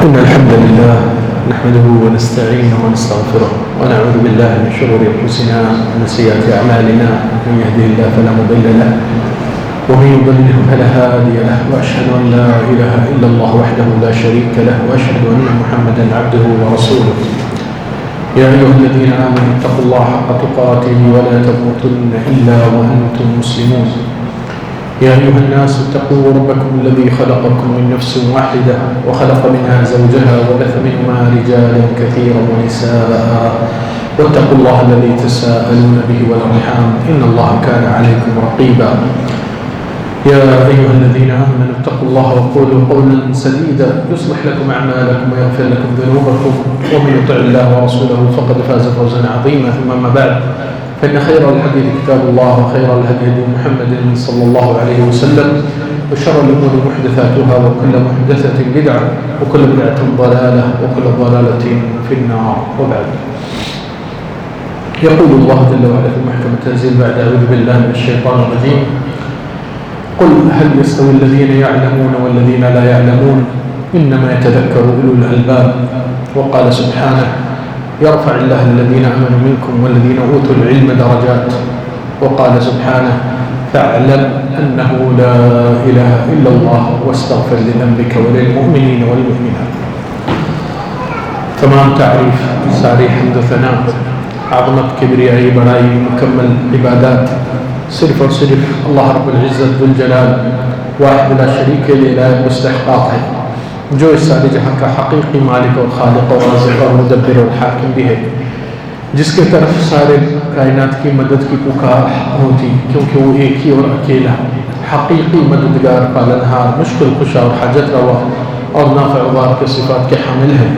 إن الحمد لله نحمده ونستعينه ونستغفره ونعوذ بالله من شرور أنفسنا ومن سيئات أعمالنا من يهده الله فلا مضل له ومن يضلل فلا هادي له وأشهد أن لا إله إلا الله وحده لا شريك له وأشهد أن محمدا عبده ورسوله يا أيها الذين آمنوا اتقوا الله حق تقاته ولا تموتن إلا وأنتم مسلمون يا أيها الناس اتقوا ربكم الذي خلقكم من نفس واحدة وخلق منها زوجها وبث منهما رجالا كثيرا ونساء واتقوا الله الذي تساءلون به والأرحام إن الله كان عليكم رقيبا يا أيها الذين آمنوا اتقوا الله وقولوا قولا سديدا يصلح لكم أعمالكم ويغفر لكم ذنوبكم ومن يطع الله ورسوله فقد فاز فوزا عظيما ثم أما بعد فإن خير الحديث كتاب الله وخير الهدي محمد صلى الله عليه وسلم وشر الأمور محدثاتها وكل محدثة بدعة وكل بدعة ضلالة وكل ضلالة في النار وبعد يقول الله جل وعلا في محكم التنزيل بعد أعوذ بالله من الشيطان الرجيم قل هل يستوي الذين يعلمون والذين لا يعلمون إنما يتذكر أولو الألباب وقال سبحانه يرفع الله الذين آمنوا منكم والذين أوتوا العلم درجات وقال سبحانه فاعلم أنه لا إله إلا الله واستغفر لذنبك وللمؤمنين والمؤمنات. تمام تعریف ساری حمد و ثناء عظمت کبریائی بڑائی مکمل عبادات صرف اور صرف اللہ رب العزت ذوالجلال واحد لا شریک کے لیے لائق مستحقاق ہے جو اس ساری جہاں کا حقیقی مالک اور خالق اور رازق اور مدبر اور حاکم بھی ہے، جس کے طرف سارے کائنات کی مدد کی پکار ہوتی کیونکہ وہ ایک ہی اور اکیلا حقیقی مددگار پالنہار مشکل کشا اور حاجت روا اور نافع وار کے صفات کے حامل ہے،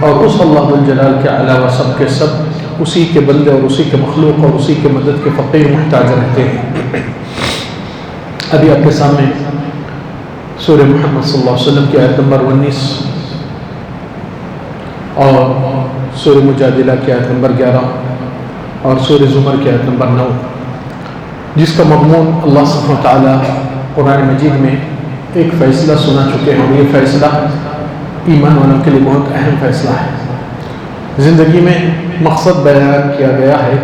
اور اس اللہ ذوالجلال کے علاوہ سب کے سب اسی کے بندے اور اسی کے مخلوق اور اسی کے مدد کے فقیر محتاج رہتے ہیں۔ ابھی آپ کے سامنے سورہ محمد صلی اللہ علیہ وسلم کی آیت نمبر 19 اور سورہ مجادلہ کی آیت نمبر 11 اور سورہ زمر کی آیت نمبر 9 جس کا مضمون اللہ سبحانہ وتعالی قرآن مجید میں ایک فیصلہ سنا چکے ہیں، اور یہ فیصلہ ایمان والوں کے لیے بہت اہم فیصلہ ہے۔ زندگی میں مقصد بیان کیا گیا ہے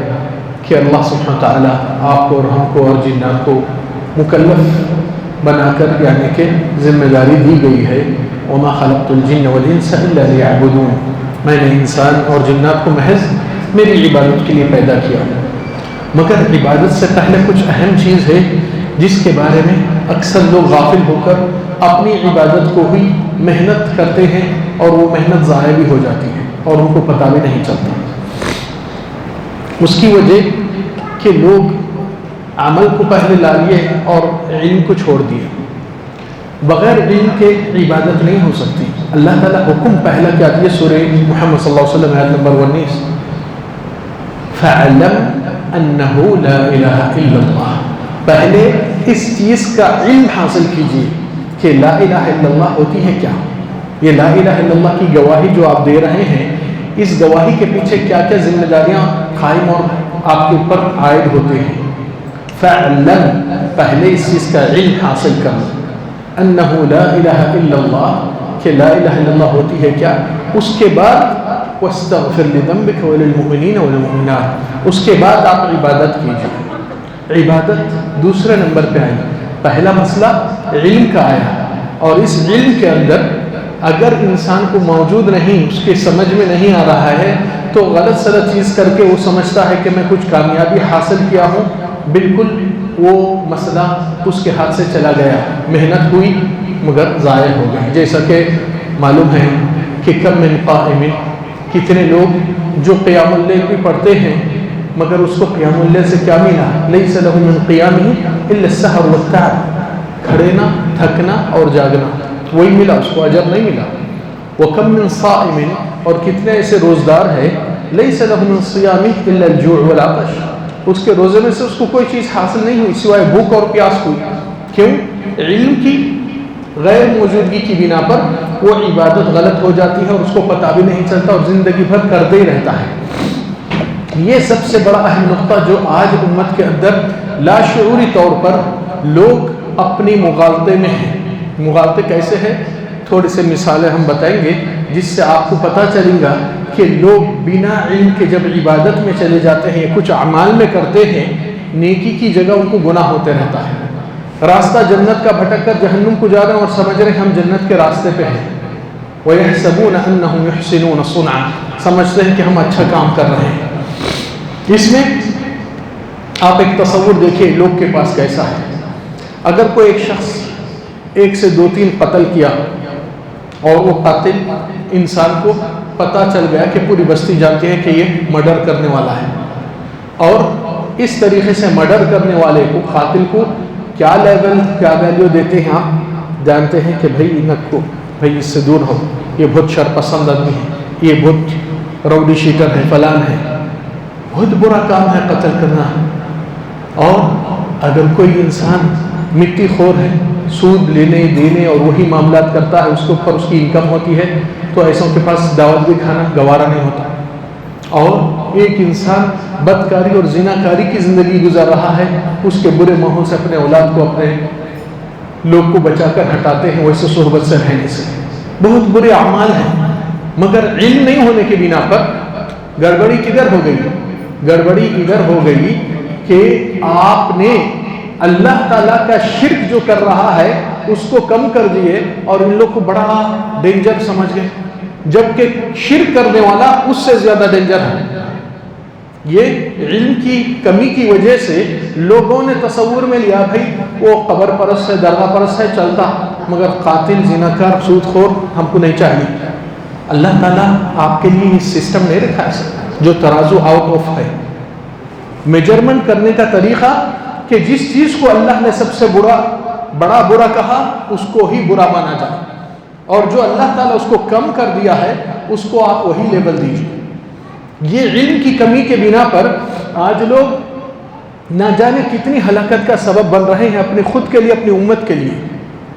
کہ اللہ سبحانہ وتعالی آپ کو اور ہم کو اور جنات کو مکلف بنا کر یعنی کہ ذمہ داری دی گئی ہے وما خلقت الجن والانس الا ليعبدون، میں نے انسان اور جنات کو محض میری عبادت کے لیے پیدا کیا، مگر عبادت سے پہلے کچھ اہم چیز ہے جس کے بارے میں اکثر لوگ غافل ہو کر اپنی عبادت کو ہی محنت کرتے ہیں اور وہ محنت ضائع بھی ہو جاتی ہے اور ان کو پتہ بھی نہیں چلتا۔ اس کی وجہ کہ لوگ عمل کو پہلے لا لیے اور علم کو چھوڑ دیے۔ بغیر علم کے عبادت نہیں ہو سکتی۔ اللہ تعالیٰ حکم پہلا کیا دیا سورہ محمد صلی اللہ علیہ وسلم آیت نمبر 19 فَعَلَمْ أَنَّهُ لَا إِلَهَ إِلَّا اللَّهِ، پہلے اس چیز کا علم حاصل کیجئے کہ لا الہ الا اللہ ہوتی ہے کیا۔ یہ لا الہ الا اللہ کی گواہی جو آپ دے رہے ہیں، اس گواہی کے پیچھے کیا کیا ذمہ داریاں قائم اور آپ کے اوپر عائد ہوتے ہیں۔ فَعْلَمْ، پہلے اس چیز کا علم حاصل کرنا، أَنَّهُ لَا إِلَهَ إِلَّا اللَّهِ کہ لا الہ الا اللہ ہوتی ہے کیا۔ اس کے بعد وَاسْتَغْفِرْ لِذَنبِكَ وَلِلْمُؤْمِنِينَ وَالْمُؤْمِنَاتِ، اس کے بعد آپ عبادت کیجئے۔ عبادت دوسرے نمبر پہ آئی، پہلا مسئلہ علم کا آیا، اور اس علم کے اندر اگر انسان کو موجود نہیں، اس کے سمجھ میں نہیں آ رہا ہے تو غلط سلط چیز کر کے وہ سمجھتا ہے کہ میں کچھ کامیابی حاصل کیا ہوں، بالکل وہ مسئلہ اس کے ہاتھ سے چلا گیا، محنت ہوئی مگر ضائع ہو گئی۔ جیسا کہ معلوم ہے کہ کم من قائم، کتنے لوگ جو قیام اللیل بھی پڑھتے ہیں مگر اس کو قیام اللیل سے کیا ملا، لیس لہ من قیامہ الا السحر والتعب، کھڑنا تھکنا اور جاگنا، وہی ملا، اس کو اجر نہیں ملا۔ وکم من صائم، اور کتنے ایسے روزدار ہے لیس لہ من صیامہ الا الجوع والعطش، اس کے روزے میں سے اس کو کوئی چیز حاصل نہیں ہوئی سوائے بھوک اور پیاس ہوئی۔ کیوں؟ علم کی غیر موجودگی کی بنا پر وہ عبادت غلط ہو جاتی ہے اور اس کو پتہ بھی نہیں چلتا اور زندگی بھر کرتے ہی رہتا ہے۔ یہ سب سے بڑا اہم نقطہ جو آج امت کے اندر لاشعوری طور پر لوگ اپنی مغالطے میں ہیں۔ مغالطے کیسے ہیں؟ تھوڑی سی مثالیں ہم بتائیں گے جس سے آپ کو پتہ چلے گا کہ لوگ بنا علم کے جب عبادت میں چلے جاتے ہیں، کچھ اعمال میں کرتے ہیں، نیکی کی جگہ ان کو گناہ ہوتے رہتا ہے۔ راستہ جنت کا بھٹک کر جہنم کو جا رہے ہیں اور سمجھ رہے ہیں ہم جنت کے راستے پہ ہیں۔ وَيَحْسَبُونَ أَنَّهُمْ يُحْسِنُونَ صُنْعًا، سمجھتے ہیں کہ ہم اچھا کام کر رہے ہیں۔ اس میں آپ ایک تصور دیکھیں لوگ کے پاس کیسا ہے۔ اگر کوئی ایک شخص 1 سے 2-3 قتل کیا اور وہ قاتل انسان کو پتہ چل گیا کہ پوری بستی جانتی ہے کہ یہ مرڈر کرنے والا ہے، اور اس طریقے سے مرڈر کرنے والے کو، قاتل کو کیا لیول، کیا ویلیو دیتے ہیں آپ جانتے ہیں کہ بھائی اس سے دور ہو، یہ بہت شرپسند آدمی ہے، یہ بہت راؤڈی شیٹر ہے، فلان ہے، بہت برا کام ہے قتل کرنا۔ اور اگر کوئی انسان مٹی خور ہے، سود لینے دینے اور وہی معاملات کرتا ہے، اس کے اوپر اس کی انکم ہوتی ہے، تو ایسوں کے پاس دعوت بھی کھانا گوارا نہیں ہوتا۔ اور ایک انسان بدکاری اور زناکاری کی زندگی گزار رہا ہے، اس کے برے ماحول سے اپنے اولاد کو، اپنے لوگ کو بچا کر ہٹاتے ہیں ویسے صحبت سے رہنے سے۔ بہت برے اعمال ہیں، مگر علم نہیں ہونے کی بنا پر گڑبڑی کدھر ہو گئی؟ گڑبڑی ادھر ہو گئی کہ آپ نے اللہ تعالیٰ کا شرک جو کر رہا ہے اس کو کم کر دیے اور ان لوگ کو بڑا ڈینجر سمجھ گئے، جبکہ شرک کرنے والا اس سے زیادہ ڈینجر ہے۔ یہ علم کی کمی کی وجہ سے لوگوں نے تصور میں لیا بھائی وہ قبر پرست ہے، درگاہ پرست ہے، چلتا، مگر قاتل، زناکار، سود خور ہم کو نہیں چاہیے۔ اللہ تعالیٰ آپ کے لیے اس سسٹم نہیں رکھا ہے جو ترازو آؤٹ آف ہے، میجرمنٹ کرنے کا طریقہ کہ جس چیز کو اللہ نے سب سے بڑا برا کہا اس کو ہی برا مانا جائے، اور جو اللہ تعالیٰ اس کو کم کر دیا ہے اس کو آپ وہی لیبل دیجیے۔ یہ علم کی کمی کے بنا پر آج لوگ نہ جانے کتنی ہلاکت کا سبب بن رہے ہیں اپنے خود کے لیے، اپنی امت کے لیے۔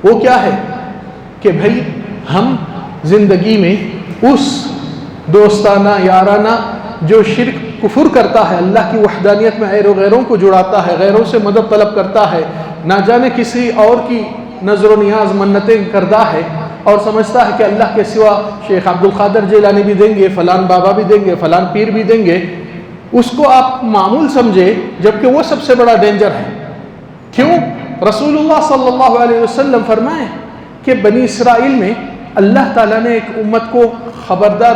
وہ کیا ہے کہ بھائی ہم زندگی میں اس دوستانہ یارانہ جو شرک کفر کرتا ہے، اللہ کی وحدانیت میں غیروں کو جڑاتا ہے، غیروں سے مدد طلب کرتا ہے، نہ جانے کسی اور کی نظر و نیاز منتیں کرتا ہے، اور سمجھتا ہے کہ اللہ کے سوا شیخ عبد القادر جیلانی بھی دیں گے، فلان بابا بھی دیں گے، فلان پیر بھی دیں گے، اس کو آپ معمول سمجھے، جبکہ وہ سب سے بڑا ڈینجر ہے۔ کیوں؟ رسول اللہ صلی اللہ علیہ وسلم فرمائے کہ بنی اسرائیل میں اللہ تعالیٰ نے ایک امت کو خبردار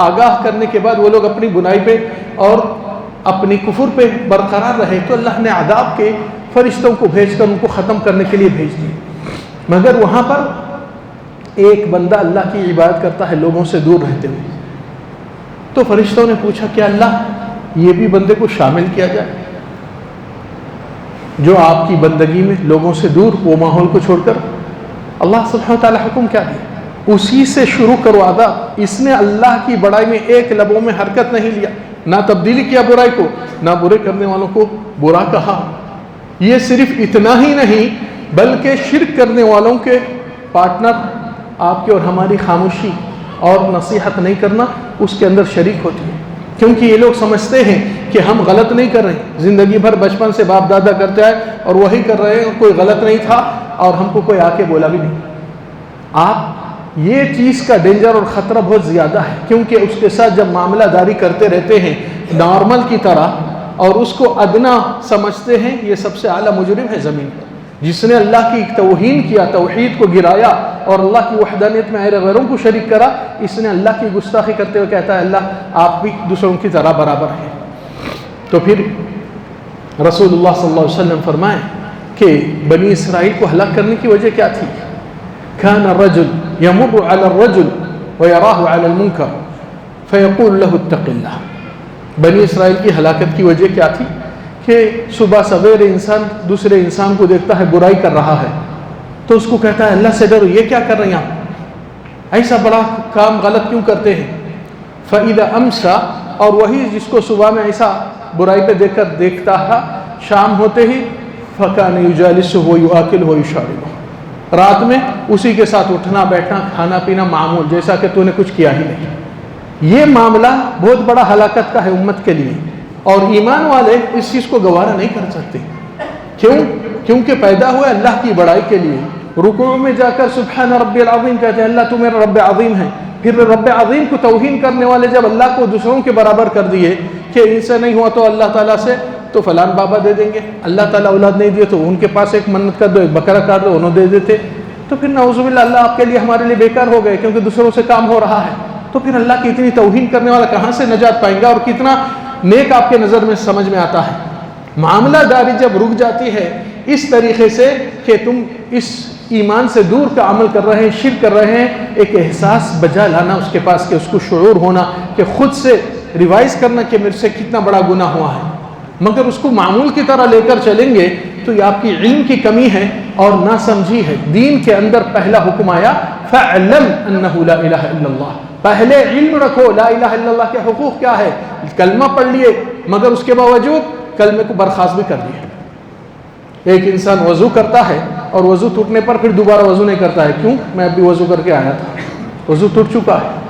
آگاہ کرنے کے بعد وہ لوگ اپنی بنائی پہ اور اپنی کفر پہ برقرار رہے تو اللہ نے عذاب کے فرشتوں کو بھیج کر ان کو ختم کرنے کے لیے بھیج دی۔ مگر وہاں پر ایک بندہ اللہ کی عبادت کرتا ہے لوگوں سے دور رہتے ہوئے، تو فرشتوں نے پوچھا کہ اللہ یہ بھی بندے کو شامل کیا جائے جو آپ کی بندگی میں لوگوں سے دور، وہ ماحول کو چھوڑ کر۔ اللہ سبحانہ وتعالی حکم کیا دیا؟ اسی سے شروع کروا دا۔ اس نے اللہ کی بڑائی میں ایک لبوں میں حرکت نہیں لیا، نہ تبدیلی کیا برائی کو، نہ برے کرنے والوں کو برا کہا۔ یہ صرف اتنا ہی نہیں بلکہ شرک کرنے والوں کے پارٹنر آپ کے اور ہماری خاموشی اور نصیحت نہیں کرنا اس کے اندر شریک ہوتی ہے، کیونکہ یہ لوگ سمجھتے ہیں کہ ہم غلط نہیں کر رہے ہیں، زندگی بھر بچپن سے باپ دادا کرتے آئے اور وہی کر رہے ہیں، کوئی غلط نہیں تھا اور ہم کو کوئی آ کے بولا بھی نہیں۔ آپ یہ چیز کا ڈینجر اور خطرہ بہت زیادہ ہے، کیونکہ اس کے ساتھ جب معاملہ داری کرتے رہتے ہیں نارمل کی طرح اور اس کو ادنا سمجھتے ہیں، یہ سب سے اعلیٰ مجرم ہے زمین پر، جس نے اللہ کی توہین کیا، توحید کو گرایا اور اللہ کی وحدانیت میں غیروں کو شریک کرا، اس نے اللہ کی گستاخی کرتے ہوئے کہتا ہے اللہ آپ بھی دوسروں کی طرح برابر ہیں۔ تو پھر رسول اللہ صلی اللہ علیہ وسلم فرمائے کہ بنی اسرائیل کو ہلاک کرنے کی وجہ کیا تھی؟ كان الرجل يمر على الرجل ويراه على المنكر فيقول له اتق الله۔ بنی اسرائیل کی ہلاکت کی وجہ کیا تھی؟ کہ صبح سویرے انسان دوسرے انسان کو دیکھتا ہے برائی کر رہا ہے تو اس کو کہتا ہے اللہ سے ڈرو، یہ کیا کر رہے ہیں آپ، ایسا بڑا کام غلط کیوں کرتے ہیں؟ فَإِذَا أَمْسَى، اور وہی جس کو صبح میں ایسا برائی پہ دیکھ کر دیکھتا ہے، شام ہوتے ہی فَكَانَ يُجَالِسُهُ وَيُؤَكِلُهُ وَيُشَارِبُهُ، رات میں اسی کے ساتھ اٹھنا بیٹھنا کھانا پینا معمول، جیسا کہ تو نے کچھ کیا ہی نہیں۔ یہ معاملہ بہت بڑا ہلاکت کا ہے امت کے لیے، اور ایمان والے اس چیز کو گوارا نہیں کر سکتے۔ کیوں؟ کیونکہ پیدا ہوئے اللہ کی بڑائی کے لیے، رکوع میں جا کر سبحان ربی العظیم کہتے ہیں اللہ تو میرا رب عظیم ہے، پھر رب عظیم کو توہین کرنے والے جب اللہ کو دوسروں کے برابر کر دیے کہ ان سے نہیں ہوا تو اللہ تعالیٰ سے تو فلان بابا دے دیں گے، اللہ تعالیٰ اولاد نہیں دیے تو ان کے پاس ایک منت کر دو، ایک بکرا کاٹ دو، انہوں دے دیتے، تو پھر نعوذ باللہ اللہ آپ کے لیے ہمارے لیے بیکار ہو گئے کیونکہ دوسروں سے کام ہو رہا ہے. تو پھر اللہ کی اتنی توہین کرنے والا کہاں سے نجات پائیں گا؟ اور کتنا نیک آپ کے نظر میں سمجھ میں آتا ہے. معاملہ داری جب رک جاتی ہے اس طریقے سے کہ تم اس ایمان سے دور کا عمل کر رہے ہیں، شرک کر رہے ہیں، ایک احساس بجا لانا اس کے پاس کہ اس کو شعور ہونا کہ خود سے ریوائز کرنا کہ میرے سے کتنا بڑا گناہ ہوا ہے، مگر اس کو معمول کی طرح لے کر چلیں گے تو یہ آپ کی علم کی کمی ہے اور نہ سمجھی ہے. دین کے اندر پہلا حکم آیا فَاعْلَمْ أَنَّهُ لَا إِلَهَ إِلَّا اللَّهِ، پہلے علم رکھو لا الہ الا اللہ کے حقوق کیا ہے. کلمہ پڑھ لیے مگر اس کے باوجود کلمے کو برخاست بھی کر دیے. ایک انسان وضو کرتا ہے اور وضو ٹوٹنے پر پھر دوبارہ وضو نہیں کرتا ہے، کیوں؟ میں ابھی وضو کر کے آیا تھا، وضو ٹوٹ چکا ہے.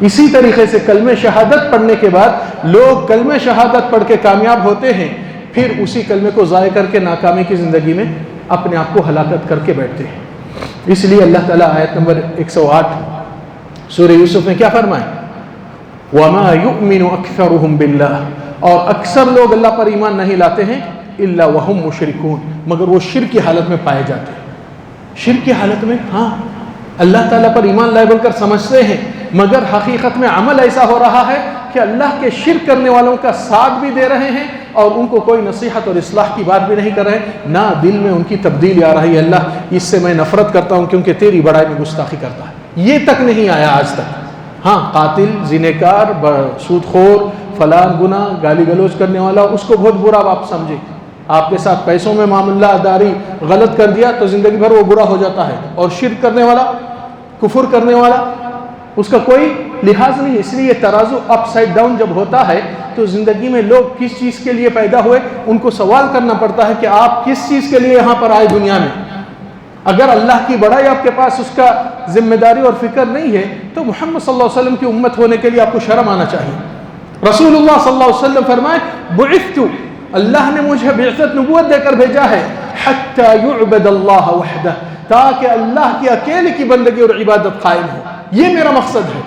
اسی طریقے سے کلمہ شہادت پڑھنے کے بعد لوگ کلمہ شہادت پڑھ کے کامیاب ہوتے ہیں، پھر اسی کلمے کو ضائع کر کے ناکامی کی زندگی میں اپنے آپ کو ہلاکت کر کے بیٹھتے ہیں. اس لیے اللہ تعالیٰ آیت نمبر 108 سورہ یوسف میں کیا فرمائے؟ وَمَا يُؤْمِنُ أَكْثَرُهُمْ بِاللَّهِ، اور اکثر لوگ اللہ پر ایمان نہیں لاتے ہیں الا وهم مشرکون، مگر وہ شرک کی حالت میں پائے جاتے ہیں. شرک کی حالت میں ہاں اللہ تعالیٰ پر ایمان لائے بول کر سمجھتے ہیں، مگر حقیقت میں عمل ایسا ہو رہا ہے کہ اللہ کے شرک کرنے والوں کا ساتھ بھی دے رہے ہیں اور ان کو کوئی نصیحت اور اصلاح کی بات بھی نہیں کر رہے ہیں. نہ دل میں ان کی تبدیلی آ رہی ہے، اللہ اس سے میں نفرت کرتا ہوں کیونکہ تیری بڑائی میں گستاخی کرتا ہے. یہ تک نہیں آیا آج تک. ہاں قاتل، زنےکار، سود خور، فلان گناہ، گالی گلوچ کرنے والا، اس کو بہت برا آپ سمجھے. آپ کے ساتھ پیسوں میں معاملہ داری غلط کر دیا تو زندگی بھر وہ برا ہو جاتا ہے. اور شرک کرنے والا، کفر کرنے والا، اس کا کوئی لحاظ نہیں. اس لیے یہ ترازو اپ سائڈ ڈاؤن جب ہوتا ہے تو زندگی میں لوگ کس چیز کے لیے پیدا ہوئے ان کو سوال کرنا پڑتا ہے کہ آپ کس چیز کے لیے یہاں پر آئے دنیا میں. اگر اللہ کی بڑائی آپ کے پاس اس کا ذمہ داری اور فکر نہیں ہے تو محمد صلی اللہ علیہ وسلم کی امت ہونے کے لیے آپ کو شرم آنا چاہیے. رسول اللہ صلی اللہ علیہ وسلم فرمائے بعثت، اللہ نے مجھے بعثت نبوت دے کر بھیجا ہے حتی یعبد اللہ وحدہ، تاکہ اللہ کی اکیلے کی بندگی اور عبادت قائم ہو. یہ میرا مقصد ہے.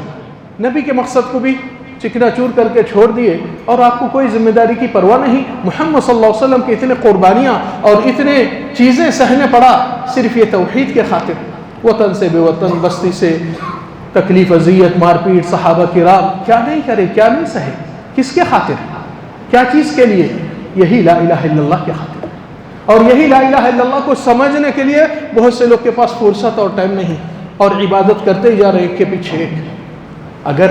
نبی کے مقصد کو بھی چکنا چور کر کے چھوڑ دیے اور آپ کو کوئی ذمہ داری کی پرواہ نہیں. محمد صلی اللہ علیہ وسلم کے اتنے قربانیاں اور اتنے چیزیں سہنے پڑا صرف یہ توحید کے خاطر. وطن سے بے وطن، بستی سے تکلیف، اذیت، مار پیٹ، صحابہ کرام کیا نہیں کرے، کیا نہیں سہے، کس کے خاطر، کیا چیز کے لیے؟ یہی لا الہ الا اللہ کے خاطر. اور یہی لا الہ الا اللہ کو سمجھنے کے لیے بہت سے لوگ کے پاس فرصت اور ٹائم نہیں اور عبادت کرتے ہی جا رہے ایک کے پیچھے ایک. اگر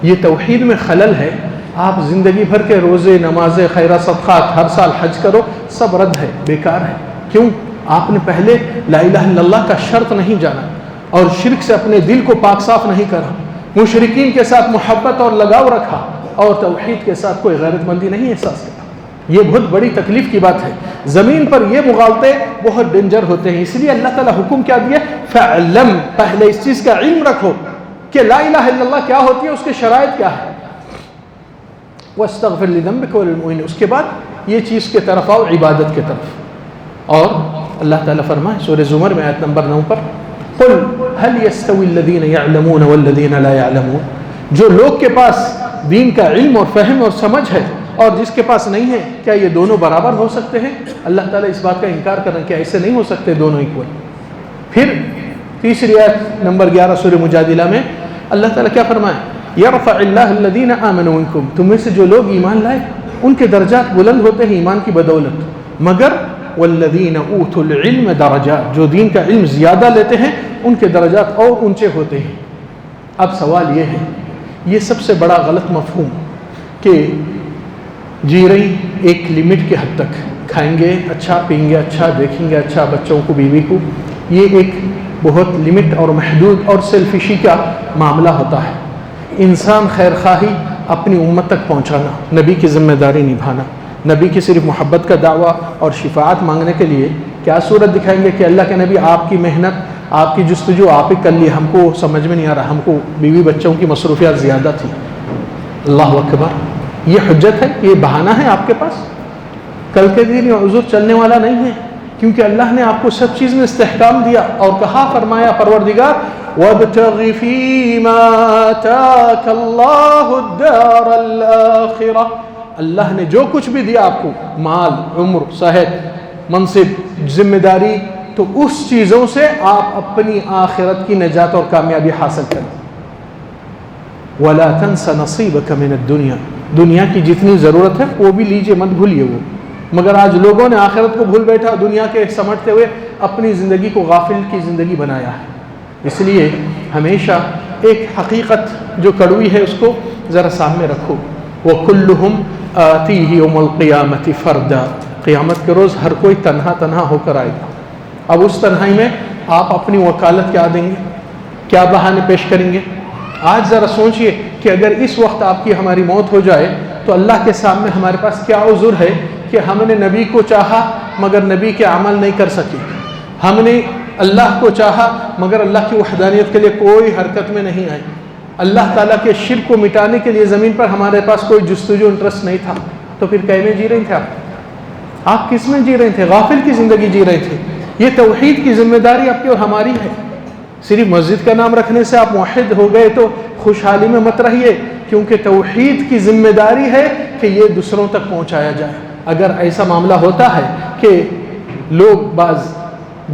یہ توحید میں خلل ہے، آپ زندگی بھر کے روزے، نمازیں، خیرات، صدقات، ہر سال حج کرو، سب رد ہے، بیکار ہے. کیوں؟ آپ نے پہلے لا الہ الا اللہ کا شرط نہیں جانا اور شرک سے اپنے دل کو پاک صاف نہیں کرا، مشرکین کے ساتھ محبت اور لگاؤ رکھا اور توحید کے ساتھ کوئی غیرت مندی نہیں احساس کرا. یہ بہت بڑی تکلیف کی بات ہے. زمین پر یہ مغالطے بہت ڈینجر ہوتے ہیں. اس لیے اللہ تعالیٰ حکم کیا دیا؟ فَعْلَمْ، پہلے اس چیز کا علم رکھو کہ لا الہ الا اللہ کیا ہوتی ہے، اس کے شرائط کیا ہے. وَاسْتَغْفِرْ لِذَنبِكَ وَلِلْمُؤْمِنِينَ، اس کے بعد یہ چیز کے طرف آؤ، عبادت کے طرف. اور اللہ تعالیٰ فرمائے سورہ زمر میں آیت نمبر 9 پر قُلْ هَلْ يَسْتَوِي الَّذِينَ يَعْلَمُونَ وَالَّذِينَ لَا يَعْلَمُونَ، جو لوگ کے پاس دین کا علم اور فہم اور سمجھ ہے اور جس کے پاس نہیں ہے، کیا یہ دونوں برابر ہو سکتے ہیں؟ اللہ تعالیٰ اس بات کا انکار کر رہے ہیں کہ ایسے نہیں ہو سکتے دونوں ایکول. پھر تیسری آیت نمبر 11 سورہ مجادلہ میں اللہ تعالیٰ کیا فرمائے؟ یرفع اللہ الذین آمنوا منکم، تم میں سے جو لوگ ایمان لائے ان کے درجات بلند ہوتے ہیں ایمان کی بدولت، مگر والذین اوتوا العلم درجات، جو دین کا علم زیادہ لیتے ہیں ان کے درجات اور اونچے ہوتے ہیں. اب سوال یہ ہے، یہ سب سے بڑا غلط مفہوم کہ جی رہی ایک لمٹ کے حد تک، کھائیں گے اچھا، پئیں گے اچھا، دیکھیں گے اچھا بچوں کو، بیوی کو، یہ ایک بہت لمٹ اور محدود اور سیلفشی کا معاملہ ہوتا ہے. انسان خیر خواہی اپنی امت تک پہنچانا، نبی کی ذمہ داری نبھانا، نبی کی صرف محبت کا دعویٰ اور شفاعت مانگنے کے لیے کیا صورت دکھائیں گے کہ اللہ کے نبی آپ کی محنت، آپ کی جستجو آپ ہی کر لی، ہم کو سمجھ میں نہیں آ رہا، ہم کو بیوی بچوں کی مصروفیات زیادہ تھی. اللہ اکبر، یہ حجت ہے، یہ بہانہ ہے آپ کے پاس. کل کے دن یہ عذر چلنے والا نہیں ہے کیونکہ اللہ نے آپ کو سب چیز میں استحکام دیا اور کہا، فرمایا پروردگار وَابْتَغِ فِي مَا آتَاكَ اللَّهُ الدَّارَ الْآخِرَةَ، اللہ نے جو کچھ بھی دیا آپ کو، مال، عمر، صحت، منصب، ذمہ داری، تو اس چیزوں سے آپ اپنی آخرت کی نجات اور کامیابی حاصل کریں۔ وَلَا تَنْسَ نَصِيبَكَ مِنَ الدُّنْيَا، دنیا کی جتنی ضرورت ہے وہ بھی لیجئے، مت بھولیے وہ۔ مگر آج لوگوں نے آخرت کو بھول بیٹھا، دنیا کے سمٹتے ہوئے اپنی زندگی کو غافل کی زندگی بنایا ہے۔ اس لیے ہمیشہ ایک حقیقت جو کڑوی ہے اس کو ذرا سامنے رکھو، وَكُلُّهُمْ آتِيهِ يَوْمَ الْقِيَامَةِ فَرْدًا، قیامت کے روز ہر کوئی تنہا تنہا ہو کر آئے گا۔ اب اس تنہائی میں آپ اپنی وکالت کیا دیں گے، کیا بہانے پیش کریں گے؟ آج ذرا سوچئے کہ اگر اس وقت آپ کی ہماری موت ہو جائے تو اللہ کے سامنے ہمارے پاس کیا عذر ہے کہ ہم نے نبی کو چاہا مگر نبی کے عمل نہیں کر سکے، ہم نے اللہ کو چاہا مگر اللہ کی وحدانیت کے لیے کوئی حرکت میں نہیں آئی، اللہ تعالیٰ کے شرک کو مٹانے کے لیے زمین پر ہمارے پاس کوئی جستجو انٹرسٹ نہیں تھا، تو پھر کہیں میں جی رہے تھے آپ کس میں جی رہے تھے؟ غافل کی زندگی جی رہے تھے۔ یہ توحید کی ذمہ داری آپ کی اور ہماری ہے۔ صرف مسجد کا نام رکھنے سے آپ موحد ہو گئے تو خوشحالی میں مت رہیے، کیونکہ توحید کی ذمہ داری ہے کہ یہ دوسروں تک پہنچایا جائے۔ اگر ایسا معاملہ ہوتا ہے کہ لوگ بعض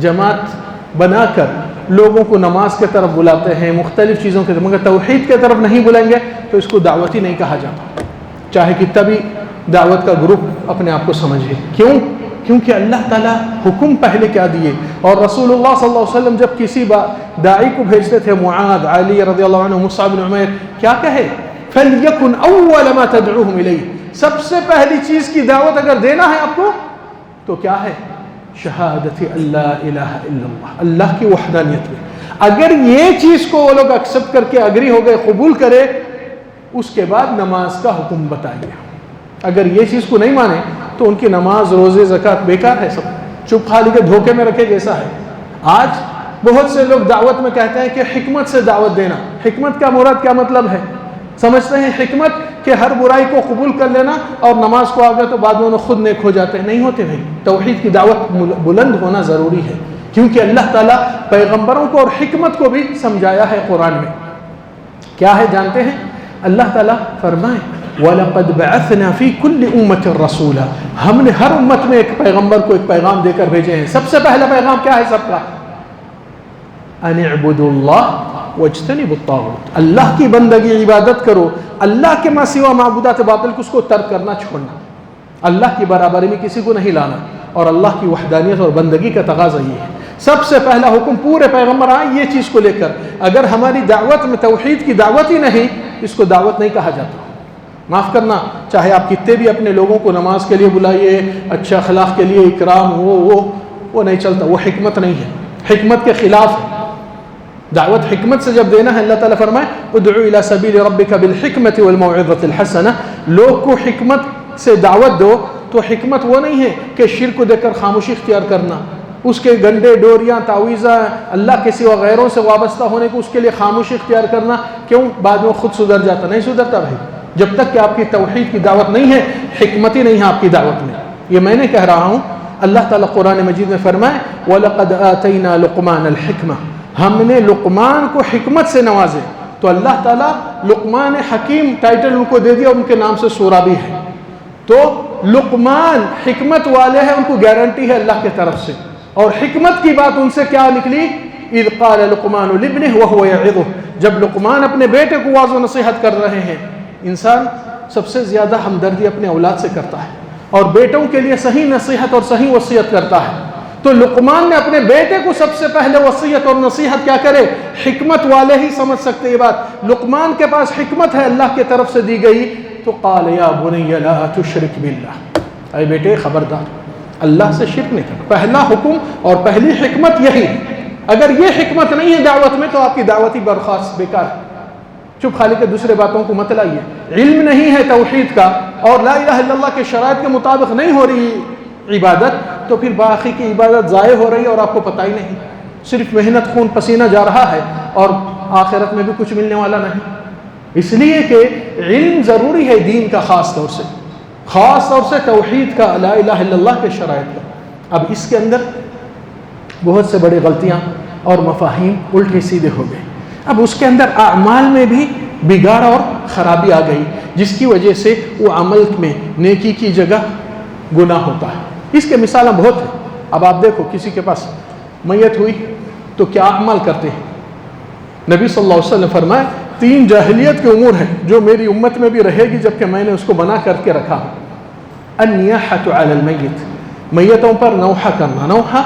جماعت بنا کر لوگوں کو نماز کے طرف بلاتے ہیں، مختلف چیزوں کے طرف، مگر توحید کے طرف نہیں بلائیں گے تو اس کو دعوت ہی نہیں کہا جاتا، چاہے کتنا بھی دعوت کا گروپ اپنے آپ کو سمجھے۔ کیوں؟ کیونکہ اللہ تعالیٰ حکم پہلے کیا دیے، اور رسول اللہ صلی اللہ علیہ وسلم جب کسی داعی کو بھیجتے تھے، معاذ، علی رضی اللہ عنہ، مصعب بن عمیر، کیا کہے؟ فَلْيَكُنْ أَوَّلَ مَا تَدْعُوهُمْ إِلَيْهِ، سب سے پہلی چیز کی دعوت اگر دینا ہے آپ کو تو کیا ہے؟ شہادت اللہ الہ الا اللہ، اللہ کی وحدانیت میں۔ اگر یہ چیز کو وہ لوگ ایکسپٹ کر کے اگری ہو گئے، قبول کرے، اس کے بعد نماز کا حکم بتائیے۔ اگر یہ چیز کو نہیں مانے تو ان کی نماز، روزے، زکوٰۃ بیکار ہے، سب چپ خالی کے دھوکے میں رکھے جیسا ہے۔ آج بہت سے لوگ دعوت میں کہتے ہیں کہ حکمت سے دعوت دینا، حکمت کا مراد کیا مطلب ہے؟ سمجھتے ہیں حکمت کہ ہر برائی کو قبول کر لینا اور نماز کو آ گئے تو بعد میں انہیں خود نیک ہو جاتے ہیں۔ نہیں ہوتے بھائی، توحید کی دعوت بلند ہونا ضروری ہے، کیونکہ اللہ تعالیٰ پیغمبروں کو اور حکمت کو بھی سمجھایا ہے قرآن میں۔ کیا ہے جانتے ہیں؟ اللہ تعالیٰ فرمائے وَلَقَدْ بَعَثْنَا فِي كُلِّ أُمَّةٍ رَسُولًا، ہم نے ہر امت میں ایک پیغمبر کو ایک پیغام دے کر بھیجے ہیں۔ سب سے پہلا پیغام کیا ہے سب کا؟ أَنِ اعْبُدُوا اللَّهَ وَاجْتَنِبُوا الطَّاغُوتَ، اللہ کی بندگی، عبادت کرو، اللہ کے ماں سوا معبودات باطل کو اس کو ترک کرنا، چھوڑنا، اللہ کی برابری میں کسی کو نہیں لانا، اور اللہ کی وحدانیت اور بندگی کا تقاضا یہ ہے۔ سب سے پہلا حکم پورے پیغمبر آئے یہ چیز کو لے کر۔ اگر ہماری دعوت میں توحید کی دعوت ہی نہیں، اس کو دعوت نہیں کہا جاتا۔ معاف کرنا، چاہے آپ کتنے بھی اپنے لوگوں کو نماز کے لیے بلائیے، اچھے اخلاق کے لیے اکرام، وہ نہیں چلتا، وہ حکمت نہیں ہے، حکمت کے خلاف ہے۔ دعوت حکمت سے جب دینا ہے، اللہ تعالیٰ فرمائے ادعو الی سبیل ربک بالحکمت والموعظۃ الحسنہ، لوگ کو حکمت سے دعوت دو، تو حکمت وہ نہیں ہے کہ شرک کو دیکھ کر خاموشی اختیار کرنا، اس کے گنڈے ڈوریاں تعویذہ اللہ کے سوا غیروں سے وابستہ ہونے کو اس کے لیے خاموشی اختیار کرنا، کیوں؟ بعد میں خود سدھر جاتا، نہیں سدھرتا بھائی، جب تک کہ آپ کی توحید کی دعوت نہیں ہے، حکمت ہی نہیں ہے آپ کی دعوت میں۔ یہ میں نے کہہ رہا ہوں، اللہ تعالیٰ قرآن مجید میں فرمائے وَلَقَدْ آتَيْنَا لُقْمَانَ الْحِكْمَةَ، ہم نے لقمان کو حکمت سے نوازے، تو اللہ تعالیٰ لقمان حکیم ٹائٹل ان کو دے دیا، ان کے نام سے سورہ بھی ہے۔ تو لقمان حکمت والے ہیں، ان کو گارنٹی ہے اللہ کی طرف سے، اور حکمت کی بات ان سے کیا نکلی؟ اِذْ قَالَ لُقْمَانُ لِابْنِهِ وَهُوَ يَعِظُهُ، جب لقمان اپنے بیٹے کو واعظ و نصیحت کر رہے ہیں۔ انسان سب سے زیادہ ہمدردی اپنے اولاد سے کرتا ہے، اور بیٹوں کے لیے صحیح نصیحت اور صحیح وصیت کرتا ہے۔ تو لقمان نے اپنے بیٹے کو سب سے پہلے وصیت اور نصیحت کیا کرے؟ حکمت والے ہی سمجھ سکتے یہ بات، لقمان کے پاس حکمت ہے اللہ کی طرف سے دی گئی، تو قال یا بنی لا تشرک باللہ، اے بیٹے خبردار اللہ سے شرک نہیں کرنا۔ پہلا حکم اور پہلی حکمت یہی ہے۔ اگر یہ حکمت نہیں ہے دعوت میں تو آپ کی دعوت ہی برخاست بیکار ہے۔ چپ خالی کے دوسرے باتوں کو مت لائیے۔ علم نہیں ہے توحید کا اور لا الہ الا اللہ کے شرائط کے مطابق نہیں ہو رہی عبادت، تو پھر باقی کی عبادت ضائع ہو رہی ہے اور آپ کو پتہ ہی نہیں، صرف محنت خون پسینہ جا رہا ہے اور آخرت میں بھی کچھ ملنے والا نہیں۔ اس لیے کہ علم ضروری ہے دین کا، خاص طور سے توحید کا، لا الہ الا اللہ کے شرائط کا۔ اب اس کے اندر بہت سے بڑی غلطیاں اور مفاہیم الٹے سیدھے ہو گئے. اب اس کے اندر اعمال میں بھی بگاڑ اور خرابی آ گئی، جس کی وجہ سے وہ عمل میں نیکی کی جگہ گناہ ہوتا ہے. اس کے مثالیں بہت ہیں. اب آپ دیکھو کسی کے پاس میت ہوئی تو کیا عمل کرتے ہیں. نبی صلی اللہ علیہ وسلم فرمائے 3 جاہلیت کے امور ہیں جو میری امت میں بھی رہے گی جبکہ میں نے اس کو بنا کر کے رکھا ہوں. النیاحۃ علی المیت، میتوں پر نوحہ کرنا. نوحہ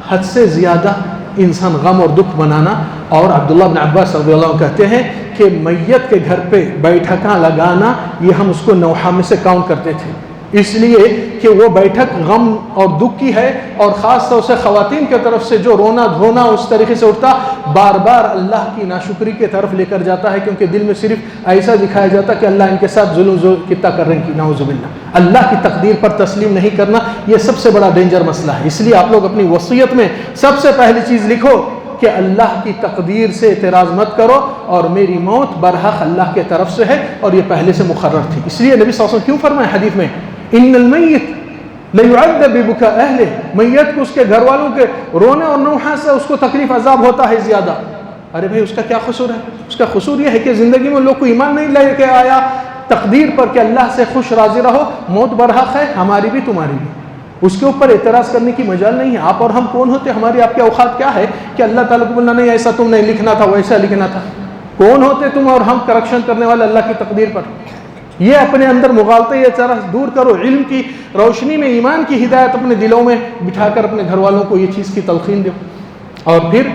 حد سے زیادہ انسان غم اور دکھ بنانا. اور عبداللہ بن عباس رضی اللہ عنہ کہتے ہیں کہ میت کے گھر پہ بیٹھکاں لگانا یہ ہم اس کو نوحہ میں سے کاؤنٹ کرتے تھے، اس لیے کہ وہ بیٹھک غم اور دکھ کی ہے، اور خاص طور سے خواتین کی طرف سے جو رونا دھونا اس طریقے سے اٹھتا بار بار اللہ کی ناشکری کی طرف لے کر جاتا ہے، کیونکہ دل میں صرف ایسا دکھایا جاتا کہ اللہ ان کے ساتھ ظلم کتنا کر رہے ہیں. نعوذ باللہ. اللہ کی تقدیر پر تسلیم نہیں کرنا یہ سب سے بڑا ڈینجر مسئلہ ہے. اس لیے آپ لوگ اپنی وصیت میں سب سے پہلی چیز لکھو کہ اللہ کی تقدیر سے اعتراض مت کرو، اور میری موت برحق اللہ کے طرف سے ہے اور یہ پہلے سے مقرر تھی. اس لیے نبی صلی اللہ علیہ وسلم کیوں فرمائے حدیث میں ان المیت لیعذب ببکاء اہلہ، میت کو اس کے گھر والوں کے رونے اور نوحہ سے اس کو تکلیف عذاب ہوتا ہے زیادہ. ارے بھائی اس کا کیا قصور ہے؟ اس کا قصور یہ ہے کہ زندگی میں لوگ کو ایمان نہیں لے کے آیا تقدیر پر کہ اللہ سے خوش راضی رہو، موت برحق ہے ہماری بھی تمہاری بھی، اس کے اوپر اعتراض کرنے کی مجال نہیں ہے. آپ اور ہم کون ہوتے؟ ہماری آپ کے اوقات کیا ہے کہ اللہ تعالیٰ کو بولنا نہیں ایسا تم نہیں لکھنا تھا ویسا لکھنا تھا. کون ہوتے تم اور ہم کریکشن کرنے والے اللہ کی تقدیر پر؟ یہ اپنے اندر مغالطے یہ طرح دور کرو. علم کی روشنی میں ایمان کی ہدایت اپنے دلوں میں بٹھا کر اپنے گھر والوں کو یہ چیز کی تلقین دو. اور پھر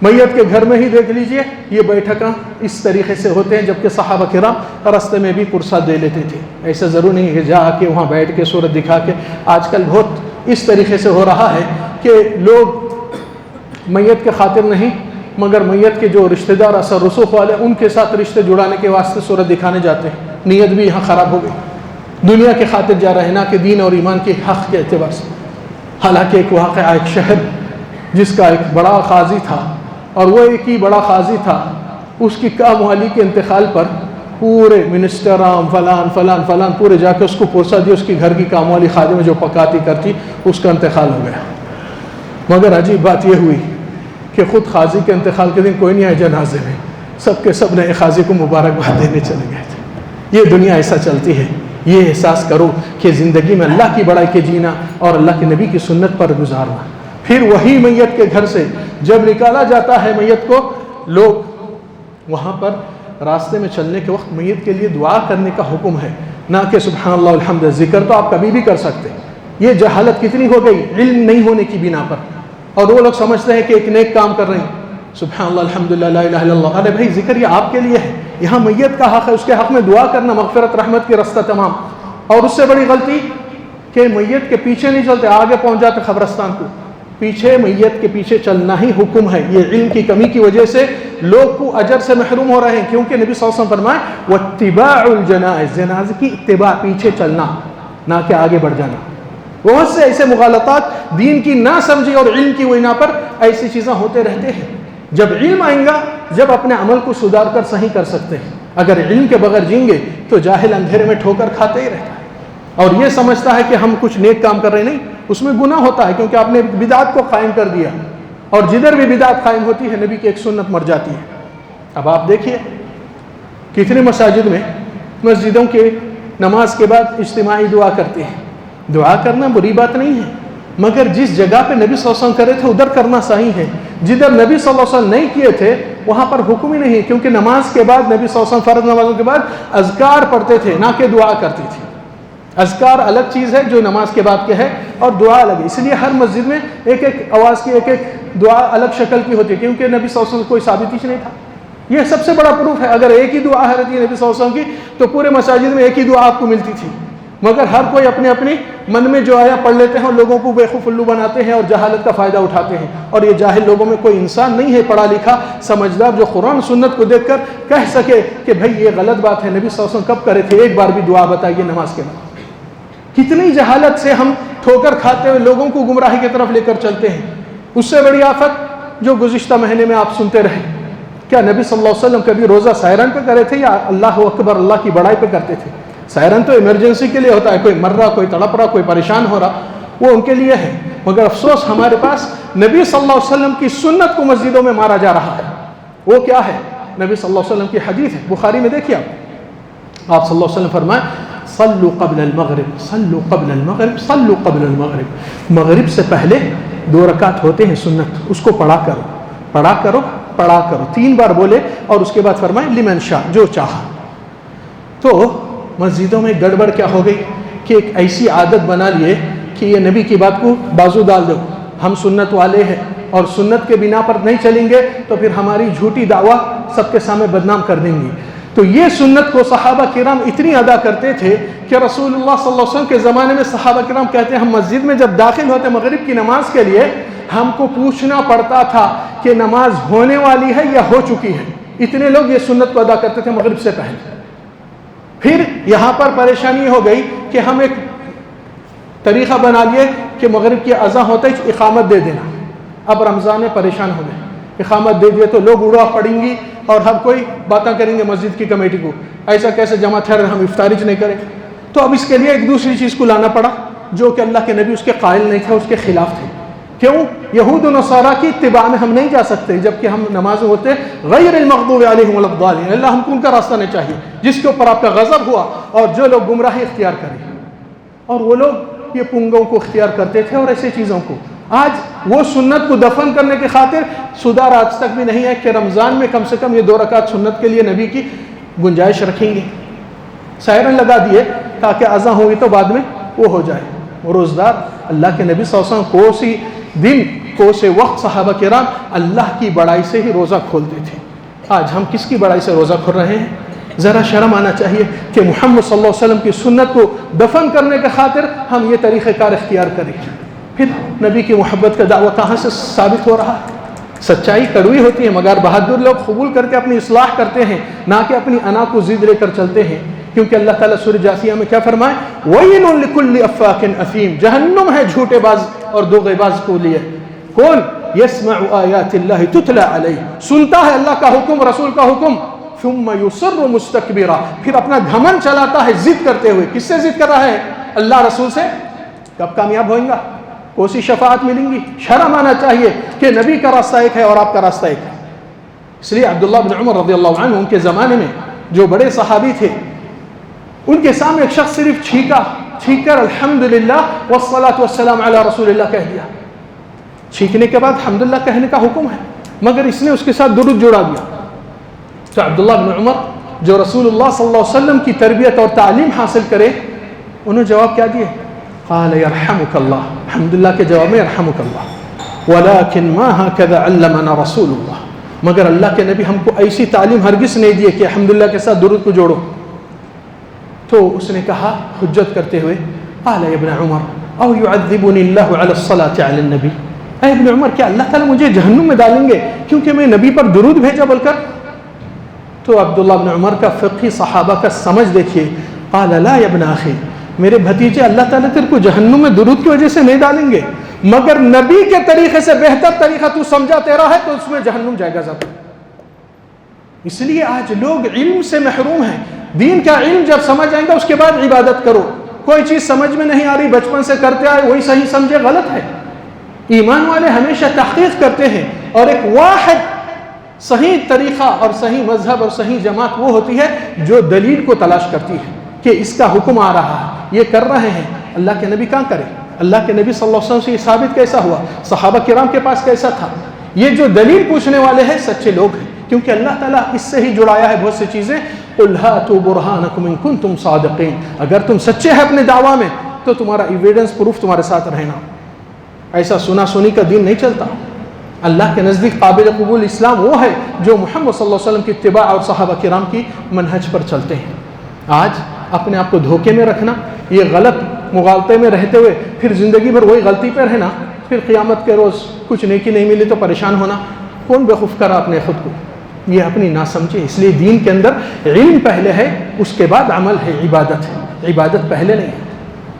میت کے گھر میں ہی دیکھ لیجئے یہ بیٹھکاں اس طریقے سے ہوتے ہیں، جبکہ صحابہ کرام راستے میں بھی پرساد دے لیتے تھے. ایسا ضرور نہیں کہ جا کے وہاں بیٹھ کے صورت دکھا کے. آج کل بہت اس طریقے سے ہو رہا ہے کہ لوگ میت کے خاطر نہیں مگر میت کے جو رشتہ دار اثر رسوخ والے ان کے ساتھ رشتے جڑانے کے واسطے صورت دکھانے جاتے ہیں. نیت بھی یہاں خراب ہو گئی. دنیا کے خاطر جا رہے ہیں نہ کہ دین اور ایمان کے حق کے اعتبار سے. حالانکہ ایک واقعہ ایک شہر جس کا ایک بڑا قاضی تھا، اور وہ ایک ہی بڑا قاضی تھا، اس کی کام والی کے انتقال پر پورے منسٹرام فلان فلان فلان پورے جا کے اس کو پرسا دیا. اس کی گھر کی کام والی خادمہ جو پکاتی کرتی اس کا انتقال ہو گیا. مگر عجیب بات یہ ہوئی کہ خود قاضی کے انتقال کے دن کوئی نہیں آئے جنازے میں، سب کے سب نئے قاضی کو مبارکباد دینے چلے گئے تھے. یہ دنیا ایسا چلتی ہے. یہ احساس کرو کہ زندگی میں اللہ کی بڑائی کے جینا اور اللہ کے نبی کی سنت پر گزارنا. پھر وہی میت کے گھر سے جب نکالا جاتا ہے میت کو، لوگ وہاں پر راستے میں چلنے کے وقت میت کے لیے دعا کرنے کا حکم ہے، نہ کہ سبحان اللہ الحمد. ذکر تو آپ کبھی بھی کر سکتے. یہ جہالت کتنی ہو گئی علم نہیں ہونے کی بنا پر. اور وہ لوگ سمجھتے ہیں کہ ایک نیک کام کر رہے ہیں، سبحان اللہ الحمدللہ لا الہ الا اللہ. ارے بھائی ذکر یہ آپ کے لیے ہے، یہاں میت کا حق ہے، اس کے حق میں دعا کرنا مغفرت رحمت کی رستہ تمام. اور اس سے بڑی غلطی کہ میت کے پیچھے نہیں چلتے، آگے پہنچ جاتے قبرستان کو. پیچھے میت کے پیچھے چلنا ہی حکم ہے. یہ علم کی کمی کی وجہ سے لوگ کو اجر سے محروم ہو رہے ہیں، کیونکہ نبی صلی اللہ علیہ وسلم فرمائے واتباع الجنائز، جنازے کی اتباع پیچھے چلنا نہ کہ آگے بڑھ جانا. بہت سے ایسے مغالطات دین کی نہ سمجھی اور علم کی بنا پر ایسی چیزیں ہوتے رہتے ہیں. جب علم آئیں گا جب اپنے عمل کو سدھار کر صحیح کر سکتے ہیں. اگر علم کے بغیر جیں گے تو جاہل اندھیرے میں ٹھوکر کھاتے ہی رہتا ہے اور یہ سمجھتا ہے کہ ہم کچھ نیک کام کر رہے ہیں. نہیں، اس میں گناہ ہوتا ہے کیونکہ آپ نے بدعت کو قائم کر دیا، اور جدھر بھی بدعت قائم ہوتی ہے نبی کی ایک سنت مر جاتی ہے. اب آپ دیکھیے کتنے مساجد میں مسجدوں کے نماز کے بعد اجتماعی دعا کرتے ہیں. دعا کرنا بری بات نہیں ہے، مگر جس جگہ پہ نبی صلی اللہ علیہ وسلم کرے تھے ادھر کرنا صحیح ہے. جدھر نبی صلی اللہ علیہ وسلم نہیں کیے تھے وہاں پر حکم ہی نہیں، کیونکہ نماز کے بعد نبی صلی اللہ علیہ وسلم فرض نمازوں کے بعد اذکار پڑھتے تھے نہ کہ دعا کرتی تھی. اذکار الگ چیز ہے جو نماز کے بعد کے ہے، اور دعا الگ ہے. اس لیے ہر مسجد میں ایک ایک آواز کی ایک ایک دعا الگ شکل کی ہوتی ہے، کیونکہ نبی صلی اللہ علیہ وسلم کوئی ثابت ہی نہیں تھا. یہ سب سے بڑا پروف ہے. اگر ایک ہی دعا ہے نبی صلی اللہ علیہ وسلم کی تو پورے مساجد میں ایک ہی دعا آپ کو ملتی تھی. مگر ہر کوئی اپنے اپنے من میں جو آیا پڑھ لیتے ہیں اور لوگوں کو بیوقوف الو بناتے ہیں اور جہالت کا فائدہ اٹھاتے ہیں. اور یہ جاہل لوگوں میں کوئی انسان نہیں ہے پڑھا لکھا سمجھدار جو قرآن سنت کو دیکھ کر کہہ سکے کہ بھائی یہ غلط بات ہے. نبی صلی اللہ علیہ وسلم کب کرے تھے؟ ایک بار بھی دعا بتائیے نماز کے بعد. کتنی جہالت سے ہم ٹھوکر کھاتے ہوئے لوگوں کو گمراہی کی طرف لے کر چلتے ہیں. اس سے بڑی آفت جو گزشتہ مہینے میں آپ سنتے رہے، کیا نبی صلی اللہ علیہ وسلم کبھی روزہ سائرن پہ کرے تھے یا اللہ اکبر اللہ کی بڑائی پہ کرتے تھے؟ سائرن تو ایمرجنسی کے لیے ہوتا ہے، کوئی مر رہا، کوئی تڑپ رہا، کوئی پریشان ہو رہا. وہ ان کے لیے ہے، مگر افسوس ہمارے پاس نبی صلی اللہ علیہ وسلم کی سنت کو مسجدوں میں مارا جا رہا ہے۔ وہ کیا ہے؟ نبی صلی اللہ علیہ وسلم کی حدیث ہے، بخاری میں دیکھیے آپ صلی اللہ علیہ وسلم فرمائیں صلوا قبل المغرب صلوا قبل المغرب صلوا قبل المغرب، مغرب سے پہلے 2 رکعت ہوتے ہیں سنت، اس کو پڑھا کرو پڑھا کرو پڑھا کرو، 3 بار بولے اور اس کے بعد فرمائیں لمن شاء، جو چاہا۔ تو مسجدوں میں گڑبڑ کیا ہو گئی کہ ایک ایسی عادت بنا لیے کہ یہ نبی کی بات کو بازو ڈال دو، ہم سنت والے ہیں اور سنت کے بنا پر نہیں چلیں گے تو پھر ہماری جھوٹی دعویٰ سب کے سامنے بدنام کر دیں گی۔ تو یہ سنت کو صحابہ کرام اتنی ادا کرتے تھے کہ رسول اللہ صلی اللہ علیہ وسلم کے زمانے میں صحابہ کرام کہتے ہیں ہم مسجد میں جب داخل ہوتے مغرب کی نماز کے لیے ہم کو پوچھنا پڑتا تھا کہ نماز ہونے والی ہے یا ہو چکی ہے، اتنے لوگ یہ سنت کو ادا کرتے تھے مغرب سے پہلے۔ پھر یہاں پر پریشانی ہو گئی کہ ہم ایک طریقہ بنا لیے کہ مغرب کی اذان ہوتے ہی اقامت دے دینا۔ اب رمضان میں پریشان ہو گئے، اقامت دے دیے تو لوگ اڑا پڑیں گی اور ہر کوئی باتیں کریں گے مسجد کی کمیٹی کو، ایسا کیسے جمع ٹھہر ہم افطاری نہیں کریں۔ تو اب اس کے لیے ایک دوسری چیز کو لانا پڑا جو کہ اللہ کے نبی اس کے قائل نہیں تھے، اس کے خلاف تھے۔ کیوں؟ یہود و نصارہ کی اتباع میں ہم نہیں جا سکتے جبکہ ہم نماز میں ہوتے غیر المغضوب علیہم ولا الضالین، اللہ ہم کو ان کا راستہ نہیں چاہیے جس کے اوپر آپ کا غضب ہوا اور جو لوگ گمراہی اختیار کریں، اور وہ لوگ یہ پنگوں کو اختیار کرتے تھے اور ایسے چیزوں کو۔ آج وہ سنت کو دفن کرنے کی خاطر سدھار آج تک بھی نہیں ہے کہ رمضان میں کم سے کم یہ 2 رکعت سنت کے لیے نبی کی گنجائش رکھیں گے، سائرن لگا دیے تاکہ اذان ہوئی تو بعد میں وہ ہو جائے۔ وہ روزدار اللہ کے نبی صلی اللہ علیہ وسلم کوسی دن کوسے وقت صحابہ کرام اللہ کی بڑائی سے ہی روزہ کھولتے تھے۔ آج ہم کس کی بڑائی سے روزہ کھول رہے ہیں؟ ذرا شرم آنا چاہیے کہ محمد صلی اللہ علیہ وسلم کی سنت کو دفن کرنے کے خاطر ہم یہ طریقہ کار اختیار کریں۔ پھر نبی کی محبت کا دعویٰ کہاں سے ثابت ہو رہا ہے؟ سچائی کڑوی ہوتی ہے مگر بہادر لوگ قبول کر کے اپنی اصلاح کرتے ہیں، نہ کہ اپنی انا کو ضد لے کر چلتے ہیں، کیونکہ اللہ تعالیٰ سورہ جاثیہ میں کیا فرمائے؟ وَيْلٌ لِكُلِّ أَفَّاكٍ أَثِيمٍ، جہنم ہے جھوٹے باز اور دوغے باز کو لیے۔ کون؟ يَسْمَعُ آيَاتِ اللَّهِ تُتْلَى عَلَيْهِ، سنتا ہے اللہ کا حکم رسول کا حکم، ثُمَّ يُصِرُّ مُسْتَكْبِرًا، پھر اپنا گھمن چلاتا ہے ضد کرتے ہوئے۔ کس سے ضد کر رہا ہے؟ اللہ رسول سے۔ کب کامیاب ہوئیں گا؟ کوسی شفاعت ملیں گی؟ شرم آنا چاہیے کہ نبی کا راستہ ایک ہے اور آپ کا راستہ ایک ہے۔ اس لیے عبداللہ بن عمر رضی اللہ عنہ ان کے زمانے میں جو بڑے صحابی تھے، ان کے سامنے ایک شخص صرف چھینک کر الحمدللہ والصلاة والسلام علی رسول اللہ کہہ دیا۔ چھینکنے کے بعد الحمدللہ کہنے کا حکم ہے مگر اس نے اس کے ساتھ درود جوڑا دیا۔ تو عبداللہ بن عمر جو رسول اللہ صلی اللہ علیہ وسلم کی تربیت اور تعلیم حاصل کرے، انہوں نے جواب کیا دیے؟ قال يرحمك اللہ، الحمدللہ کے جواب میں يرحمك اللہ، ولكن ما هكذا علمنا رسول اللہ، مگر اللہ کے نبی ہم کو ایسی تعلیم ہرگز نہیں دی کہ الحمدللہ کے ساتھ درود کو جوڑو۔ تو اس نے کہا حجت کرتے ہوئے، قال يا ابن عمر او يعذبني الله على الصلاة على النبي، اے ابن عمر کیا اللہ تعالیٰ مجھے جہنم میں ڈالیں گے کیونکہ میں نبی پر درود بھیجا بول کر؟ تو عبداللہ بن عمر کا فقہی صحابہ کا سمجھ دیکھیے، قال لا يا ابن اخي، میرے بھتیجے اللہ تعالیٰ تیرے کو جہنم میں درود کی وجہ سے نہیں ڈالیں گے، مگر نبی کے طریقے سے بہتر طریقہ تو سمجھا تیرا ہے تو اس میں جہنم جائے گا ضرور۔ اس لیے آج لوگ علم سے محروم ہیں۔ دین کا علم جب سمجھ آئیں گا اس کے بعد عبادت کرو۔ کوئی چیز سمجھ میں نہیں آ رہی، بچپن سے کرتے آئے وہی صحیح سمجھے، غلط ہے۔ ایمان والے ہمیشہ تحقیق کرتے ہیں، اور ایک واحد صحیح طریقہ اور صحیح مذہب اور صحیح جماعت وہ ہوتی ہے جو دلیل کو تلاش کرتی ہے کہ اس کا حکم آ رہا ہے، یہ کر رہے ہیں، اللہ کے نبی کہاں کرے؟ اللہ کے نبی صلی اللہ علیہ وسلم سے یہ ثابت کیسا ہوا؟ صحابہ کرام کے پاس کیسا تھا؟ یہ جو دلیل پوچھنے والے ہیں سچے لوگ ہیں، کیونکہ اللہ تعالیٰ اس سے ہی جڑایا ہے بہت سی چیزیں۔ قُلْ هَاتُوا بُرْهَانَكُمْ إِن كُنتُمْ صَادِقِينَ، اگر تم سچے ہیں اپنے دعویٰ میں تو تمہارا ایویڈنس پروف تمہارے ساتھ رہنا۔ ایسا سنا سنی کا دین نہیں چلتا۔ اللہ کے نزدیک قابل قبول اسلام وہ ہے جو محمد صلی اللہ علیہ وسلم کی اتباع اور صحابہ کرام کی منہج پر چلتے ہیں۔ آج اپنے آپ کو دھوکے میں رکھنا، یہ غلط مغالطے میں رہتے ہوئے پھر زندگی بھر وہی غلطی پہ رہنا، پھر قیامت کے روز کچھ نیکی نہیں ملی تو پریشان ہونا، کون بیوقوف کرا اپنے خود کو؟ یہ اپنی نہ سمجھے۔ اس لیے دین کے اندر علم پہلے ہے، اس کے بعد عمل ہے، عبادت ہے، عبادت پہلے نہیں ہے۔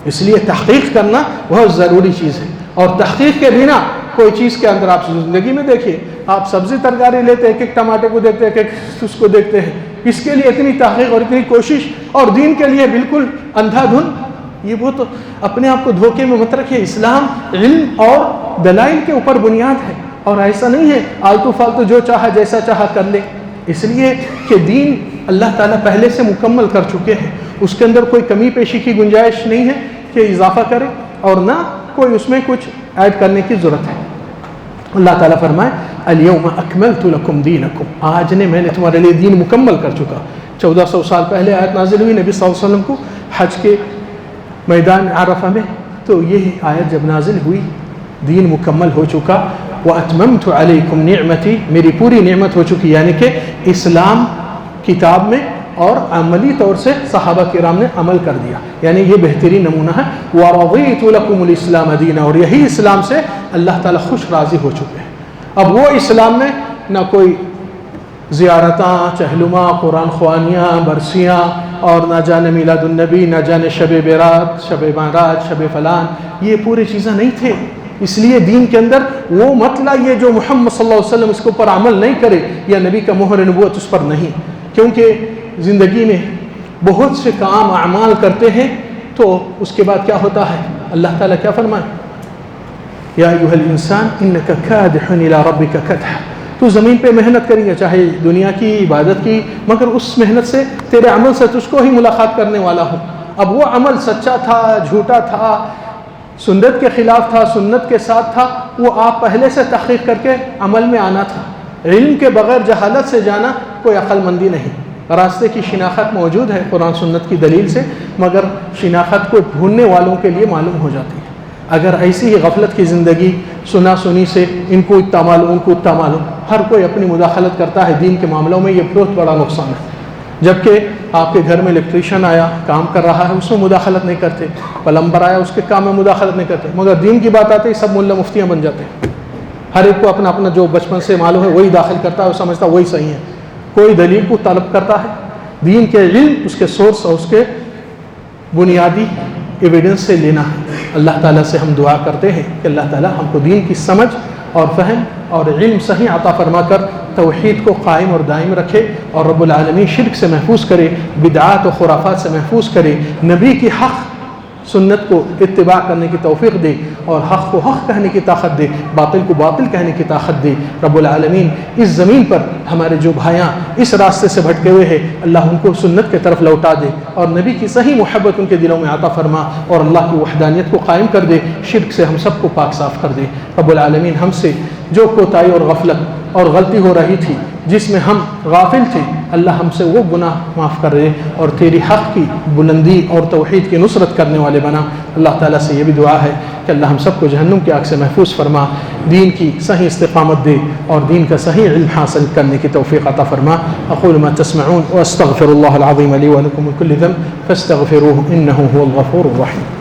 اس لیے تحقیق کرنا بہت ضروری چیز ہے، اور تحقیق کے بنا کوئی چیز کے اندر آپ زندگی میں دیکھیے، آپ سبزی ترکاری لیتے ہیں، ایک ایک ٹماٹر کو دیکھتے ہیں، ایک ایک اس کو دیکھتے ہیں، اس کے لیے اتنی تحقیق اور اتنی کوشش، اور دین کے لیے بالکل اندھا دھن یہ وہ تو اپنے آپ کو دھوکے میں مت رکھے. اسلام علم اور دلائل کے اوپر بنیاد ہے، اور ایسا نہیں ہے آلتو فالتو جو چاہا جیسا چاہا کر لے. اس لیے کہ دین اللہ تعالیٰ پہلے سے مکمل کر چکے ہیں، اس کے اندر کوئی کمی پیشی کی گنجائش نہیں ہے کہ اضافہ کرے، اور نہ کوئی اس میں کچھ ایڈ کرنے کی ضرورت ہے. اللہ تعالیٰ فرمائے الیوم اکملت لکم دینکم، آج نے میں نے تمہارے لیے دین مکمل کر چکا. 1400 سال پہلے آیت نازل ہوئی نبی صلی اللہ علیہ وسلم کو حج کے میدان عرفہ میں، تو یہ آیت جب نازل ہوئی دین مکمل ہو چکا. وَأَتْمَمْتُ عَلَيْكُمْ نِعْمَتِي، میری پوری نعمت ہو چکی، یعنی کہ اسلام کتاب میں اور عملی طور سے صحابہ کرام نے عمل کر دیا، یعنی یہ بہترین نمونہ ہے. وَرَضِيتُ لَكُمُ الْإِسْلَامَ دِينًا، اور یہی اسلام سے اللہ تعالیٰ خوش راضی ہو چکے ہیں. اب وہ اسلام میں نہ کوئی زیارتاں، چہلما، قرآن خوانیاں، برسیاں، اور نہ جانے میلاد النبی، نہ جانے شب برات، شب معراج، شب فلان، یہ پوری چیزیں نہیں تھے. اس لیے دین کے اندر وہ مطلب یہ جو محمد صلی اللہ علیہ وسلم اس کے اوپر عمل نہیں کرے یا نبی کا مہر نبوت اس پر نہیں. کیونکہ زندگی میں بہت سے کام اعمال کرتے ہیں تو اس کے بعد کیا ہوتا ہے؟ اللہ تعالیٰ کیا فرمائے؟ یا ایھا الانسان انک کادح الی ربک کدحا، تو زمین پہ محنت کریں گے، چاہے دنیا کی عبادت کی، مگر اس محنت سے تیرے عمل سے تجھ کو ہی ملاقات کرنے والا ہوں. اب وہ عمل سچا تھا، جھوٹا تھا، سنت کے خلاف تھا، سنت کے ساتھ تھا، وہ آپ پہلے سے تحقیق کر کے عمل میں آنا تھا. علم کے بغیر جہالت سے جانا کوئی عقل مندی نہیں. راستے کی شناخت موجود ہے قرآن سنت کی دلیل سے، مگر شناخت کو ڈھونڈنے والوں کے لیے معلوم ہو جاتی ہے. اگر ایسی ہی غفلت کی زندگی، سنا سنی سے ان کو اتنا معلوم، ان کو اتنا معلوم، ہر کوئی اپنی مداخلت کرتا ہے دین کے معاملوں میں، یہ بہت بڑا نقصان ہے. جبکہ آپ کے گھر میں الیکٹریشین آیا کام کر رہا ہے، اس میں مداخلت نہیں کرتے، پلمبر آیا اس کے کام میں مداخلت نہیں کرتے، مگر دین کی بات آتی ہے سب ملا مفتیاں بن جاتے ہیں. ہر ایک کو اپنا اپنا جو بچپن سے معلوم ہے وہی داخل کرتا ہے، وہ سمجھتا ہے وہی صحیح ہے. کوئی دلیل کو طلب کرتا ہے، دین کے علم اس کے سورس اور اس کے بنیادی ایویڈنس سے لینا ہے. اللہ تعالیٰ سے ہم دعا کرتے ہیں کہ اللہ تعالیٰ ہم کو دین کی سمجھ اور فہم اور علم صحیح عطا فرما کر توحید کو قائم اور دائم رکھے، اور رب العالمین شرک سے محفوظ کرے، بدعات و خرافات سے محفوظ کرے، نبی کی حق سنت کو اتباع کرنے کی توفیق دے، اور حق کو حق کہنے کی طاقت دے، باطل کو باطل کہنے کی طاقت دے. رب العالمین اس زمین پر ہمارے جو بھائیاں اس راستے سے بھٹکے ہوئے ہیں، اللہ ان کو سنت کے طرف لوٹا دے، اور نبی کی صحیح محبت ان کے دلوں میں عطا فرما، اور اللہ کی وحدانیت کو قائم کر دے، شرک سے ہم سب کو پاک صاف کر دے. رب العالمین ہم سے جو کوتاہی اور غفلت اور غلطی ہو رہی تھی، جس میں ہم غافل تھے، اللہ ہم سے وہ گناہ معاف کر دے، اور تیری حق کی بلندی اور توحید کی نصرت کرنے والے بنا. اللہ تعالیٰ سے یہ بھی دعا ہے کہ اللہ ہم سب کو جہنم کی آگ سے محفوظ فرما، دین کی صحیح استقامت دے، اور دین کا صحیح علم حاصل کرنے کی توفیق عطا فرما. اقول ما تسمعون واستغفر الله العظيم لي ولكم من كل ذنب فاستغفروه انه هو الغفور الرحيم.